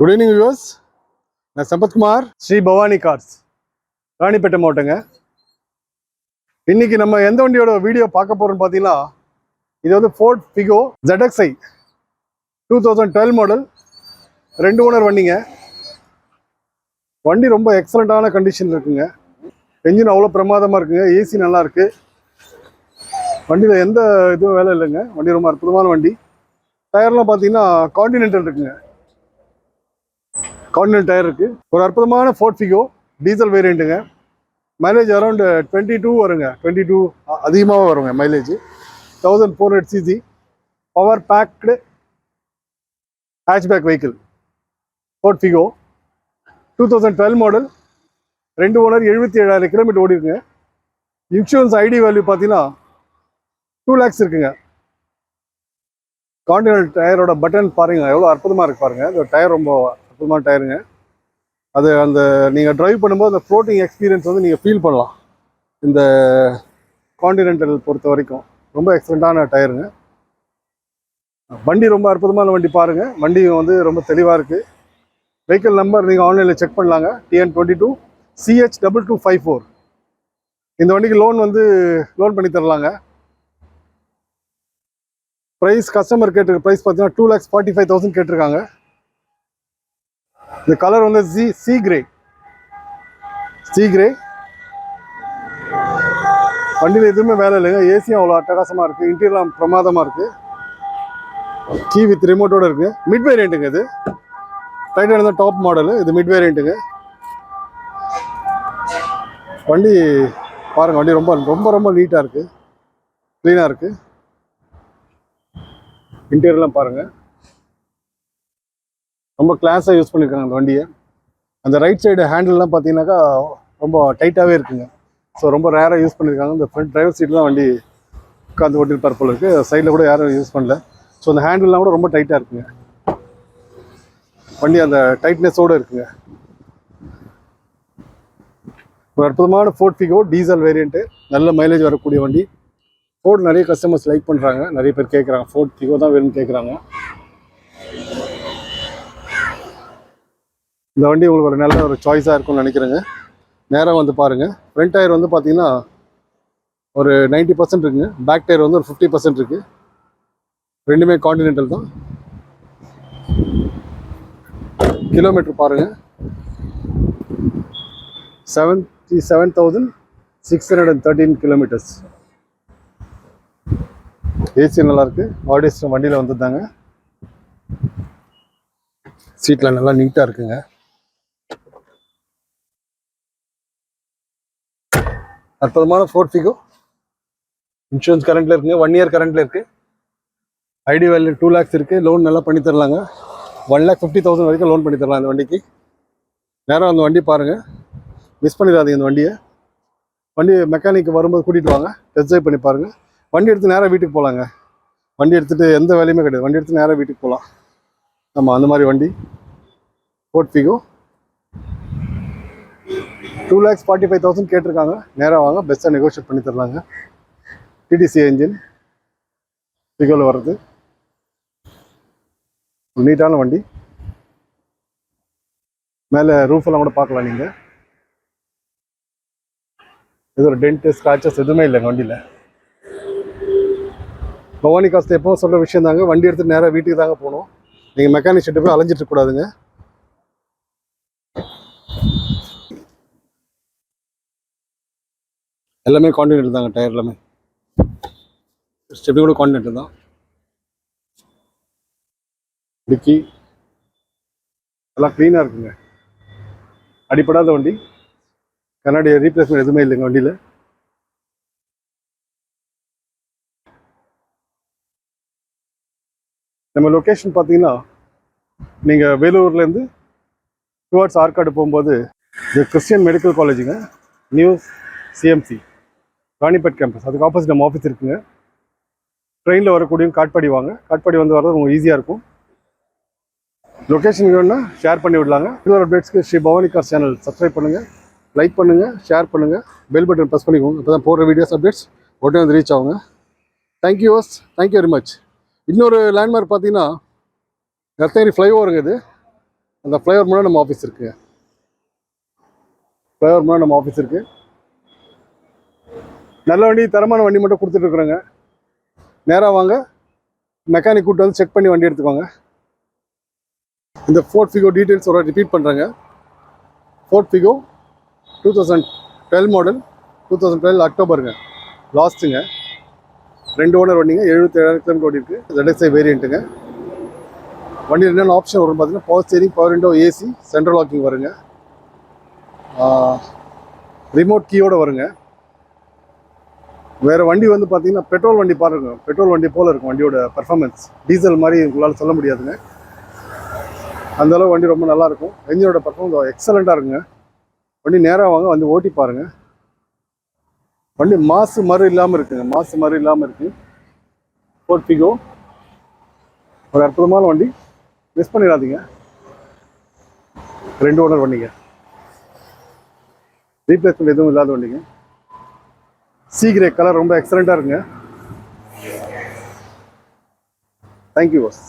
Good evening viewers. நான் Sampathkumar, Sri Bhavani cars, Ranipet மாவட்டங்க. இன்னைக்கு நம்ம எந்த வண்டியோட வீடியோ பார்க்க போறோம்னு பார்த்தீங்கன்னா, இது வந்து fort Figo ZXi 2012 model, 2 owner வண்டிங்க. வண்டி ரொம்ப எக்ஸலண்ட்டான கண்டிஷன் இருக்குங்க. என்ஜின் அவ்வளோ பிரமாதமாக இருக்குங்க. ஏசி நல்லா இருக்கு. வண்டியில் எந்த இதுவும் வேலை இல்லைங்க. வண்டி ரொம்ப அற்புதமான வண்டி. டயர்லாம் பார்த்தீங்கன்னா கான்டினென்டல் இருக்குங்க. கான்டினென்டல் டயர் இருக்கு. ஒரு அற்புதமான ஃபோர்ட் ஃபிகோ டீசல் வேரியண்ட்டுங்க. மைலேஜ் அரௌண்ட் 22 வருங்க. 22 அதிகமாக வருங்க mileage. 1400 cc power packed hatchback vehicle Ford Figo 2012 model, 2 owner, 77,000 kilometre ஓடி இருக்குங்க. இன்சூரன்ஸ் ஐடி வேல்யூ பார்த்தீங்கன்னா 2 lakhs இருக்குங்க. கான்டினென்டல் டயரோட பட்டன் பாருங்க, எவ்வளோ அற்புதமாக இருக்கு பாருங்க. இந்த டயர் ரொம்ப அற்புதமான டயருங்க. அது அந்த நீங்கள் ட்ரைவ் பண்ணும்போது அந்த ஃப்ளோட்டிங் எக்ஸ்பீரியன்ஸ் வந்து நீங்கள் ஃபீல் பண்ணலாம். இந்த கான்டினென்டல் பொறுத்த வரைக்கும் ரொம்ப எக்ஸலண்ட்டான டயருங்க. வண்டி ரொம்ப அற்புதமான வண்டி பாருங்கள். வண்டி வந்து ரொம்ப தெளிவாக இருக்குது. வெஹிக்கிள் நம்பர் நீங்கள் ஆன்லைனில் செக் பண்ணலாங்க. TN22 CH2254. இந்த வண்டிக்கு லோன் பண்ணி தரலாங்க. ப்ரைஸ் கஸ்டமர் கேட்டிருக்க ப்ரைஸ் பார்த்தீங்கன்னா 2,45,000 கேட்டிருக்காங்க. இந்த கலர் வந்து சி கிரே. வண்டியில் எதுவுமே வேலை இல்லைங்க. ஏசியும் அவ்வளோ அட்டகாசமாக இருக்குது. இன்டீரியர்லாம் பிரமாதமாக இருக்குது. கீ வித் ரிமோட்டோடு இருக்குது. மிட் வேரியண்ட்டுங்க. இது டைட்டன் தான் டாப் மாடலு. இது மிட் வேரியண்ட்டுங்க. வண்டி பாருங்கள். வண்டி ரொம்ப ரொம்ப ரொம்ப நீட்டாக இருக்குது, க்ளீனாக இருக்குது. இன்டீரியர்லாம் பாருங்கள், ரொம்ப கிளாஸாக யூஸ் பண்ணியிருக்காங்க அந்த வண்டியை. அந்த ரைட் சைடு ஹேண்டில்லாம் பார்த்தீங்கன்னாக்கா ரொம்ப டைட்டாகவே இருக்குங்க. ஸோ ரொம்ப ரேராக யூஸ் பண்ணியிருக்காங்க. இந்த ஃப்ரண்ட் டிரைவர் சீட் தான் வண்டி உட்காந்து ஓட்டிருப்பார் போல இருக்குது. சைடில் கூட யாரும் யூஸ் பண்ணல. ஸோ அந்த ஹேண்டில்லாம் கூட ரொம்ப டைட்டாக இருக்குங்க. வண்டி அந்த டைட்னஸோடு இருக்குங்க. ஒரு அற்புதமான ஃபோர்ட் ஃபிகோ டீசல் வேரியண்ட்டு, நல்ல மைலேஜ் வரக்கூடிய வண்டி. ஃபோர்ட் நிறைய கஸ்டமர்ஸ் லைக் பண்ணுறாங்க. நிறைய பேர் கேட்குறாங்க, ஃபோர்ட் ஃபிகோ தான் வேணும்னு கேட்குறாங்க. இந்த வண்டி உங்களுக்கு ஒரு நல்ல ஒரு சாய்ஸாக இருக்கும்னு நினைக்கிறேங்க. நேராக வந்து பாருங்கள். ஃப்ரண்ட் டயர் வந்து பார்த்தீங்கன்னா ஒரு 90% இருக்குங்க. பேக் டயர் வந்து ஒரு 50% இருக்குது. ரெண்டுமே கான்டினென்டல் தான். கிலோமீட்டர் பாருங்கள், 77,613 கிலோமீட்டர்ஸ். ஏசி நல்லாயிருக்கு. ஆடியோ சிஸ்டம் வண்டியில் வந்துருந்தாங்க. சீட்டில் நல்லா நீட்டாக இருக்குங்க. அற்புதமான ஃபோர்ட் ஃபிகோ. இன்சூரன்ஸ் கரண்ட்டில் இருக்குங்க. 1 year கரண்ட்டில் இருக்குது. ஐடி வேல்யூ 2 lakhs இருக்குது. லோன் நல்லா பண்ணி தரலாங்க. 1,50,000 வரைக்கும் லோன் பண்ணி தரலாம் இந்த வண்டிக்கு. நேரம் அந்த வண்டி பாருங்கள், மிஸ் பண்ணிடாதீங்க இந்த வண்டியை. வண்டி மெக்கானிக் வரும்போது கூட்டிகிட்டு வாங்க, டெஸ்ட் ட்ரைவ் பண்ணி பாருங்கள். வண்டி எடுத்து நேராக வீட்டுக்கு போகலாங்க. வண்டி எடுத்துகிட்டு எந்த வேலையுமே கிடையாது. வண்டி எடுத்து நேராக வீட்டுக்கு போகலாம். ஆமாம், அந்த மாதிரி வண்டி ஃபோர்ட் ஃபிகோ. 2,45,000 கேட்டிருக்காங்க. நேராக வாங்க, பெஸ்ட்டாக நெகோஷியேட் பண்ணி தரலாங்க. TTC என்ஜின் ஃபிகோவில் வர்றது. நீட்டான வண்டி. மேலே ரூஃபெல்லாம் கூட பார்க்கலாம் நீங்கள். இது ஒரு டென்ட்டு ஸ்க்ராச்சஸ் எதுவுமே இல்லைங்க வண்டியில். பவானி காஸ்ட் எப்பவும் சொல்கிற விஷயம் தாங்க, வண்டி எடுத்துகிட்டு நேராக வீட்டுக்கு தாங்க போகணும். நீங்கள் மெக்கானிக் ஷெட்டு போய் அலைஞ்சிட்டு இருக்கக்கூடாதுங்க. எல்லாமே கான்டினென்டல் தாங்க. டயர் எல்லாமே ஸ்டெப்னி கூட கான்டினென்டல் தான். டிக்கி எல்லாம் க்ளீனாக இருக்குங்க. அடிப்படாத வண்டி. கண்ணாடி ரீப்ளேஸ்மெண்ட் எதுவுமே இல்லைங்க வண்டியில். நம்ம லொக்கேஷன் பார்த்தீங்கன்னா, நீங்கள் வேலூர்லேருந்து டுவர்ட்ஸ் ஆற்காடு போகும்போது இது கிறிஸ்டியன் மெடிக்கல் காலேஜுங்க, நியூ CMC ராணிப்பேட் கேம்பஸ். அதுக்கு ஆப்போசிட் நம்ம ஆஃபீஸ் இருக்குங்க. ட்ரெயினில் வரக்கூடிய காட்பாடி வாங்க. காட்பாடி வந்து வர்றது உங்களுக்கு ஈஸியாக இருக்கும். லொக்கேஷன் வேணும்னா ஷேர் பண்ணி விடலாங்க. ரெகுலர் அப்டேட்ஸ்க்கு Shri Bhavani cars channel subscribe பண்ணுங்கள், லைக் பண்ணுங்கள், ஷேர் பண்ணுங்கள், பெல் பட்டன் ப்ரெஸ் பண்ணிக்கோங்க. இப்போ தான் போடுற வீடியோஸ் அப்டேட்ஸ் உடனே வந்து ரீச் ஆகுங்க. Thank you very much. இன்னொரு லேண்ட்மார்க் பார்த்தீங்கன்னா ரத்தகிரி ஃப்ளைஓவருங்க. இது அந்த ஃப்ளைஓவர் முன்னாடி நம்ம ஆஃபீஸ் இருக்குங்க. ஃப்ளைஓவர் முன்னாடி நம்ம ஆஃபீஸ் இருக்குது. நல்ல வண்டி, தரமான வண்டி மட்டும் கொடுத்துட்ருக்குறோங்க. நேராக வாங்க, மெக்கானிக் கூப்பிட்டு வந்து செக் பண்ணி வண்டி எடுத்துக்கோங்க. இந்த ஃபோர்ட் ஃபிகோ டீட்டெயில்ஸ் ஒரு ரிப்பீட் பண்ணுறேங்க. Fort Figo 2012 model, 2012 அக்டோபருங்க, லாஸ்ட்டுங்க. 2 ஓனர் வண்டிங்க, 77,000 கிலோமீட்டர் ஓடி இருக்குது. ZSI வேரியண்ட்டுங்க. வண்டியில் என்னென்ன ஆப்ஷன் வரும்னு பார்த்தீங்கன்னா power steering, power window, AC, central locking வருங்க, ரிமோட் கீயோடு வருங்க. வேறு வண்டி வந்து பார்த்தீங்கன்னா பெட்ரோல் வண்டி பாருங்க, பெட்ரோல் வண்டி போல் இருக்கும் வண்டியோட பர்ஃபார்மன்ஸ். டீசல் மாதிரி உங்களால் சொல்ல முடியாதுங்க, அந்தளவு வண்டி ரொம்ப நல்லாயிருக்கும். என்ஜினோட பர்ஃபார்மன்ஸ் எக்ஸலண்ட்டாக இருக்குங்க. வண்டி நேராக வாங்க, வந்து ஓட்டி பாருங்கள். வண்டி மாசு மறு இல்லாமல் இருக்குங்க, மாசு மறு இல்லாமல் இருக்குது. ஃபோர்ட் ஃபிகோ ஒரு அற்புதமான வண்டி, மிஸ் பண்ணிடாதீங்க. 2 ஓனர் வண்டிங்க, ரீப்ளேஸ்மெண்ட் எதுவும் இல்லாத வண்டிங்க. சி கிரே கலர் ரொம்ப எக்ஸலண்ட்டாக இருக்குங்க. Thank you boss.